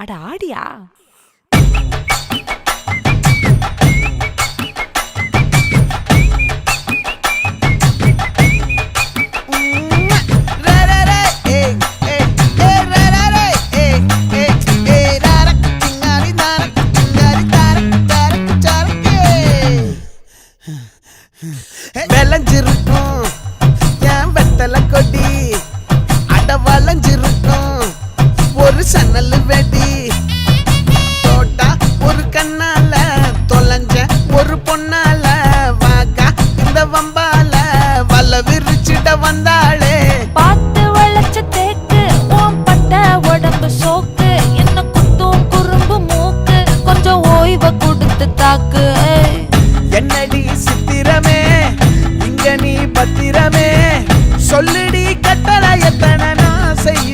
அட ஆடியா? விளைஞ்சிருக்கும் என் வெத்தலை கொடி, அட வளைஞ்சிருக்கும் ஒரு சன்னல் வெடி. தோட்டா ஒரு கண்ணால தொலைஞ்ச ஒரு பொண்ணால வாக்கா இந்த வம்பால வல விரிச்சிட வந்தாளே. பார்த்து வளைச்ச தேக்கு ஓம் பட்ட உடம்பு சோக்கு, என்ன குத்தும் குறும்பு மூக்கு, கொஞ்சம் ஓய்வை கொடுத்து தாக்கு. என்னடி சித்திரமே இங்க நீ பத்திரமே, சொல்லுடி கட்டளை எத்தனை நான் செய்ய